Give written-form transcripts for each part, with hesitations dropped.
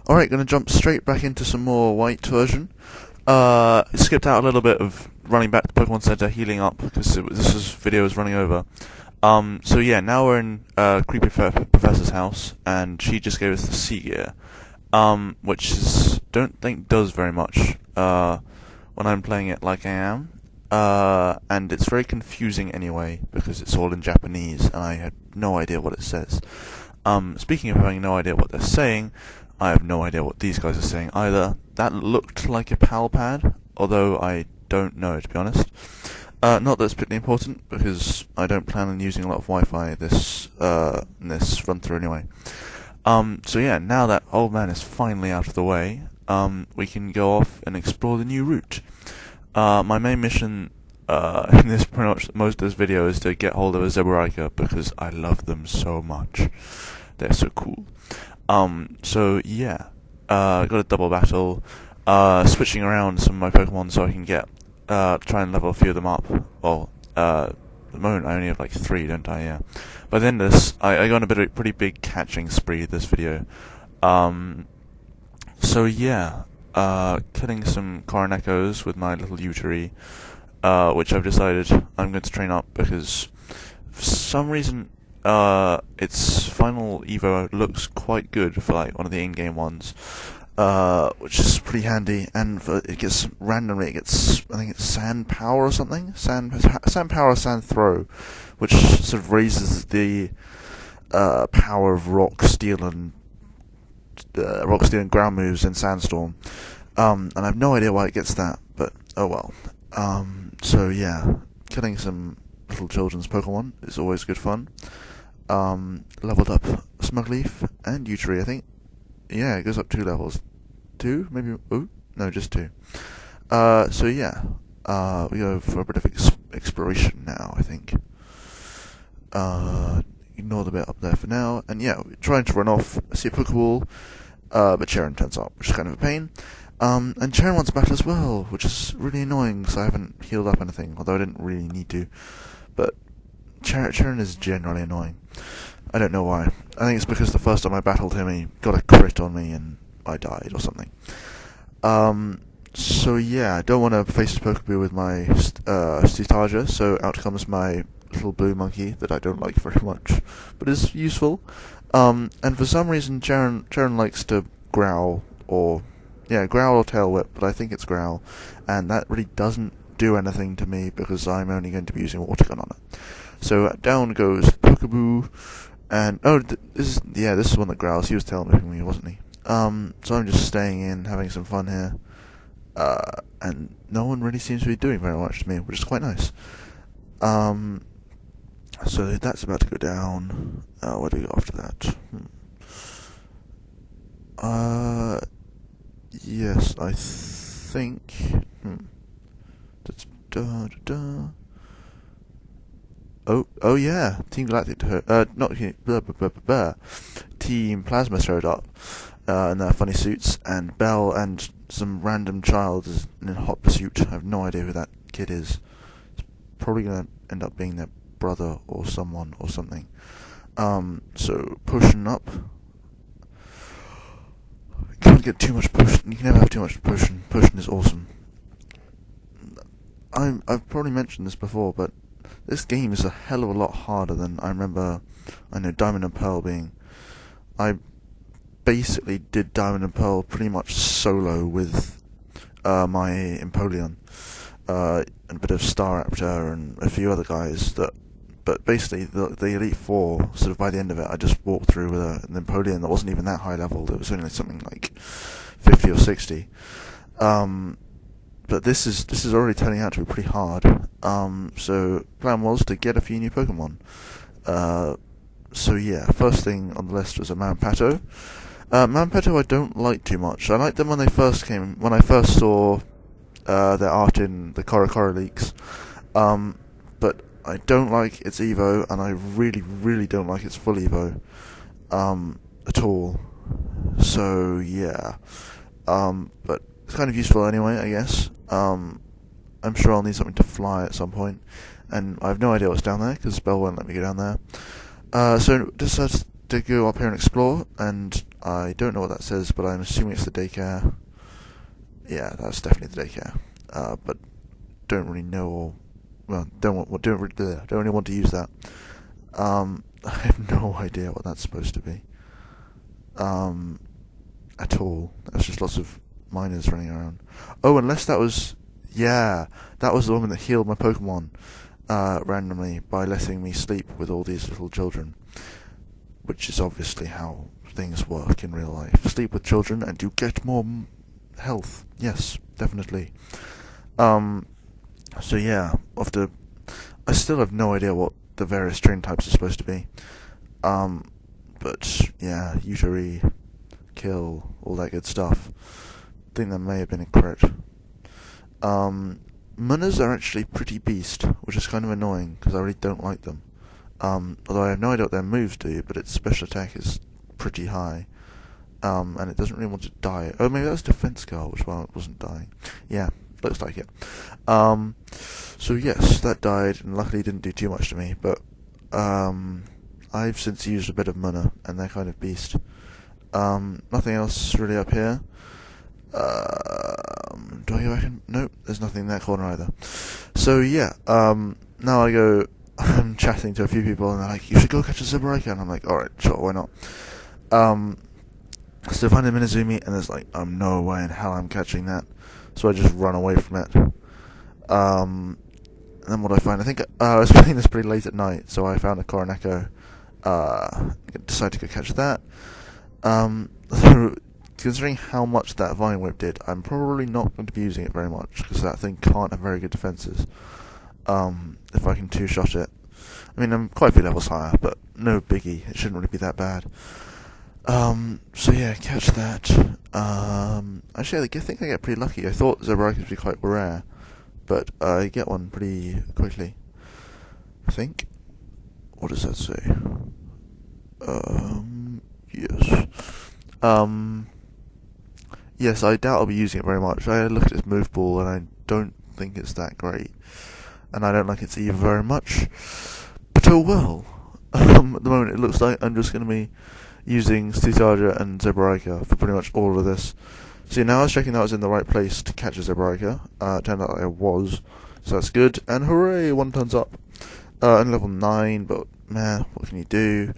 Alright, gonna jump straight back into some more white version. Skipped out a little bit of running back to Pokemon Center, healing up, because this video was running over. So yeah, now we're in Creepy Professor's house, and she just gave us the Sea Gear, which don't think does very much when I'm playing it like I am. And it's very confusing anyway, because it's all in Japanese, and I had no idea what it says. Speaking of having no idea what they're saying, I have no idea what these guys are saying either. That looked like a PAL pad, although I don't know, to be honest. Not that it's particularly important, because I don't plan on using a lot of Wi-Fi in this run-through anyway. So yeah, now that old man is finally out of the way, we can go off and explore the new route. My main mission in this, pretty much most of this video, is to get hold of a Zeburaika, because I love them so much. They're so cool. So yeah, got a double battle, switching around some of my Pokemon so I can try and level a few of them up. Well, at the moment I only have like 3, don't I? Yeah. By the end of this, I got on a pretty big catching spree this video. So yeah, killing some Koronekos with my little Uteri, which I've decided I'm going to train up because for some reason its final Evo looks quite good for like one of the in-game ones, which is pretty handy. And it gets I think it's Sand Power or something, Sand Power, Sand Throw, which sort of raises the power of Rock, Steel, and ground moves in Sandstorm. And I have no idea why it gets that, but oh well. So yeah, killing some little children's Pokemon is always good fun. Leveled up Smugleaf and Uteri, I think. Yeah, it goes up 2 levels. 2? Maybe? Oh, no, just 2. So yeah, we go for a bit of exploration now, I think. Ignore the bit up there for now. And yeah, we're trying to run off, see a Pokeball, but Cheren turns up, which is kind of a pain. And Cheren wants battle as well, which is really annoying, because I haven't healed up anything, although I didn't really need to. But Cheren is generally annoying. I don't know why. I think it's because the first time I battled him, he got a crit on me and I died or something. So yeah, I don't want to face the Pokeball with my Stitaja, so out comes my little blue monkey that I don't like very much, but is useful. And for some reason, Cheren likes to growl or tail whip, but I think it's growl, and that really doesn't do anything to me because I'm only going to be using Water Gun on it. So down goes Pokeball, and this is one that growls. He was tail whipping me, wasn't he? So I'm just staying in, having some fun here, and no one really seems to be doing very much to me, which is quite nice. So that's about to go down. What do we got after that? Yes, I think. Oh yeah, Team Galactic Team Plasma showed up in their funny suits, and Belle and some random child is in hot pursuit. I have no idea who that kid is. It's probably gonna end up being their brother or someone or something. So potion up. Can't get too much potion. You can never have too much potion. Potion is awesome. I've probably mentioned this before, but this game is a hell of a lot harder than I remember. I know Diamond and Pearl being. I basically did Diamond and Pearl pretty much solo with my Empoleon, and a bit of Staraptor and a few other guys. But basically the Elite Four, sort of by the end of it, I just walked through with an Empoleon that wasn't even that high level. It was only something like 50 or 60. But this is already turning out to be pretty hard. So plan was to get a few new Pokemon. So yeah, first thing on the list was a Manpato. Manpato I don't like too much. I liked them when they first came. When I first saw their art in the Korokoro leaks. But I don't like its Evo, and I really, really don't like its full Evo at all. So yeah, but it's kind of useful anyway, I guess. I'm sure I'll need something to fly at some point, and I have no idea what's down there because Belle won't let me go down there. So decided to go up here and explore, and I don't know what that says, but I'm assuming it's the daycare. Yeah, that's definitely the daycare. But don't really know, or well, don't really want to use that. I have no idea what that's supposed to be. At all. There's just lots of miners running around. Oh, unless that was, yeah, that was the woman that healed my Pokemon randomly by letting me sleep with all these little children, which is obviously how things work in real life. Sleep with children and you get more health. Yes, definitely. So yeah, I still have no idea what the various train types are supposed to be. But yeah, Utari, Kill, all that good stuff. I think that may have been incorrect. Munas are actually pretty beast, which is kind of annoying because I really don't like them. Although I have no idea what their moves do, but its special attack is pretty high. And it doesn't really want to die. Oh, maybe that was Defense Guard, which one it wasn't dying. Yeah, looks like it. So yes, that died, and luckily didn't do too much to me, but I've since used a bit of Muna, and they're kind of beast. Nothing else really up here. Do I go back in? Nope, there's nothing in that corner either. So yeah, now I'm chatting to a few people, and they're like, you should go catch a Zeburaika, and I'm like, alright, sure, why not? So I find a Minazumi, and there's like, no way in hell I'm catching that. So I just run away from it. And then what I find, I think I was playing this pretty late at night, so I found a Koroneko, decided to go catch that. So, considering how much that Vine Whip did, I'm probably not going to be using it very much, because that thing can't have very good defences, if I can two-shot it. I mean, I'm quite a few levels higher, but no biggie, it shouldn't really be that bad. So yeah, catch that. Actually, I think I get pretty lucky. I thought Zeburaika would be quite rare, but I get one pretty quickly, I think. What does that say? Yes. Yes, I doubt I'll be using it very much. I looked at its move ball, and I don't think it's that great. And I don't like its Eve very much. But oh well. At the moment, it looks like I'm just going to be using Stutaraja and Zeburaika for pretty much all of this. See, now I was checking that I was in the right place to catch a Zeburaika. Turned out I was. So that's good. And hooray, 1 turns up. And level 9, but man, what can you do?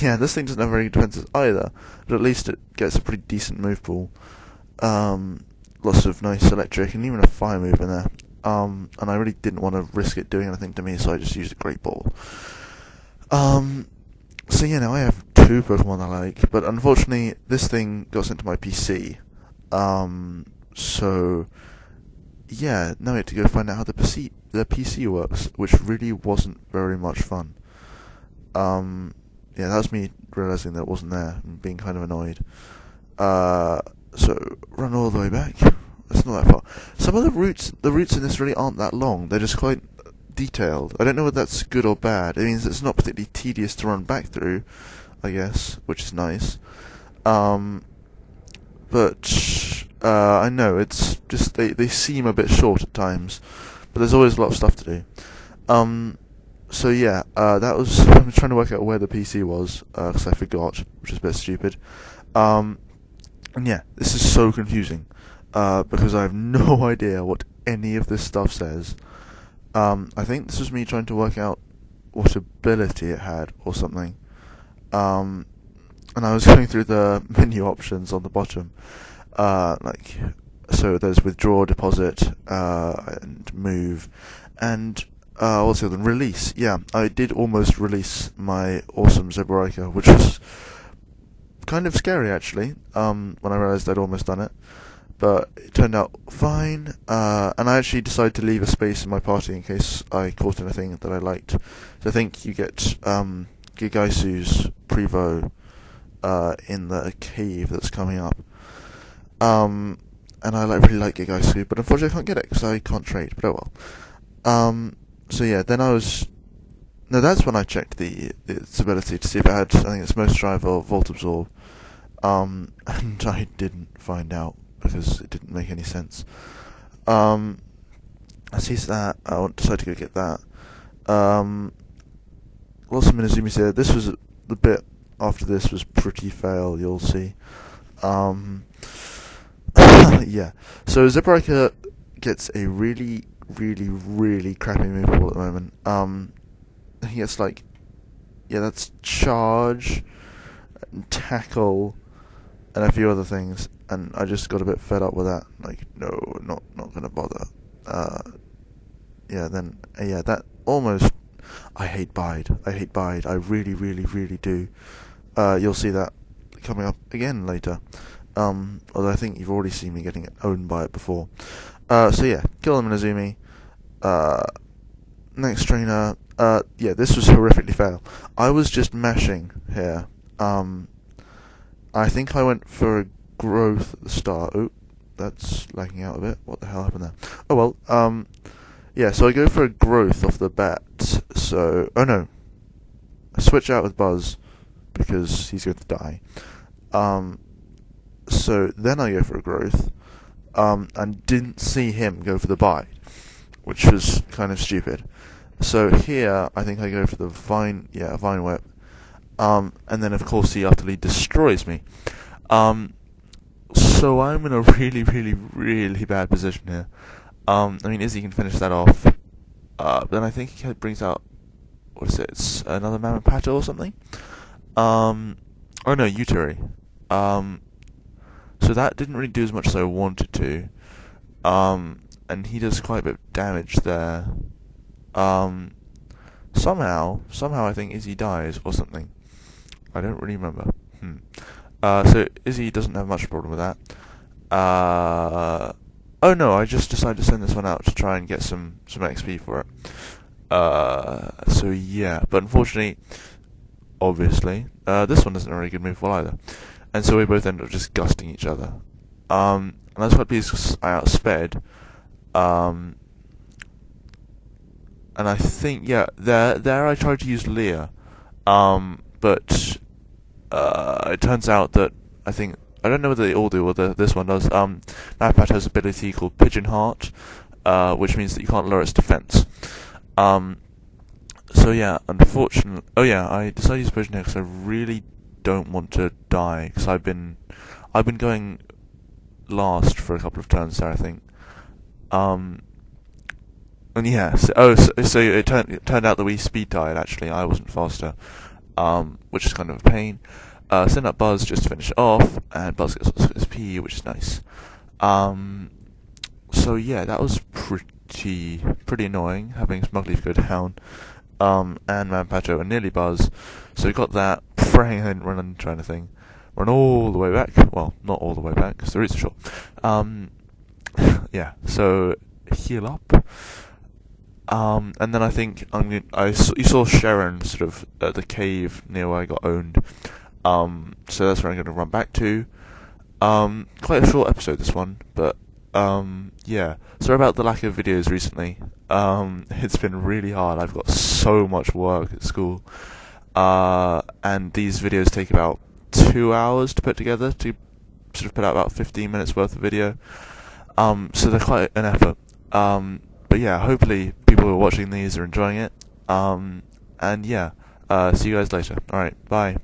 Yeah, this thing doesn't have very good defenses either, but at least it gets a pretty decent move pool. Lots of nice electric and even a fire move in there. And I really didn't want to risk it doing anything to me, so I just used a Great Ball. So yeah, now I have 2 Pokemon I like, but unfortunately this thing got sent to my PC. So yeah, now I have to go find out how the PC works, which really wasn't very much fun. Yeah, that was me realising that it wasn't there and being kind of annoyed. So run all the way back. It's not that far. Some of the routes in this really aren't that long. They're just quite detailed. I don't know whether that's good or bad. It means it's not particularly tedious to run back through, I guess, which is nice. But I know it's just they seem a bit short at times, but there's always a lot of stuff to do. So yeah, that was, I'm trying to work out where the PC was, because I forgot, which is a bit stupid. And yeah, this is so confusing, because I have no idea what any of this stuff says. I think this was me trying to work out what ability it had, or something. And I was going through the menu options on the bottom, so there's withdraw, deposit, and move, and what's the other one? Release. Yeah, I did almost release my awesome Zeburaika, which was kind of scary actually, when I realised I'd almost done it. But it turned out fine, and I actually decided to leave a space in my party in case I caught anything that I liked. So I think you get Gigaisu's Prevo in the cave that's coming up. And I really like Gigaisu, but unfortunately I can't get it because I can't trade, but oh well. So yeah, then that's when I checked its ability to see if it had, I think it's Most Drive or Volt Absorb, and I didn't find out because it didn't make any sense. I see that, I decided to go get that. Lots of Minazumis here. This was the bit after this was pretty fail, you'll see. Yeah. So Zipbreaker gets a really, really, really crappy move ball at the moment. He gets that's charge, and tackle, and a few other things, and I just got a bit fed up with that. No, not gonna bother. That almost. I hate Bide. I really, really, really do. You'll see that coming up again later. Although I think you've already seen me getting owned by it before. Kill him in Azumi. Next trainer. This was horrifically fail. I was just mashing here. I think I went for a growth at the start. Oh, that's lagging out a bit. What the hell happened there? Oh well. So I go for a growth off the bat. I switch out with Buzz because he's going to die. So then I go for a growth, and didn't see him go for the bite, which was kind of stupid. So here, I think I go for the Vine Whip, and then of course he utterly destroys me. So I'm in a really, really, really bad position here. Izzy can finish that off. Then I think he brings out, it's another Mamapato or something? Yutari. So that didn't really do as much as I wanted to. And he does quite a bit of damage there. Somehow I think Izzy dies or something. I don't really remember. So Izzy doesn't have much problem with that. I just decided to send this one out to try and get some XP for it. But unfortunately, obviously, this one isn't a really good move for either. And so we both end up just gusting each other. And that's quite because I outsped. And I think, there I tried to use Leah. But it turns out that I don't know whether they all do or this one does. Mamapato has an ability called Pigeon Heart, which means that you can't lower its defense. Unfortunately... I decided to use Pigeon Heart because I really don't want to die, because I've been going last for a couple of turns there, I think. So it turned out that we speed died, actually. I wasn't faster, which is kind of a pain. Send up Buzz just to finish it off, and Buzz gets SP, which is nice. That was pretty annoying, having Smugleaf go down, and Mamapato and nearly Buzz. So we got that, praying I didn't run into anything. Run all the way back. Well, not all the way back, because the routes are short. So heal up. And then I think you saw Sharon sort of at the cave near where I got owned. So that's where I'm going to run back to. Quite a short episode, this one, but sorry about the lack of videos recently. It's been really hard. I've got so much work at school, and these videos take about 2 hours to put together, to sort of put out about 15 minutes worth of video. So they're quite an effort. Hopefully people who are watching these are enjoying it. See you guys later. Alright, bye.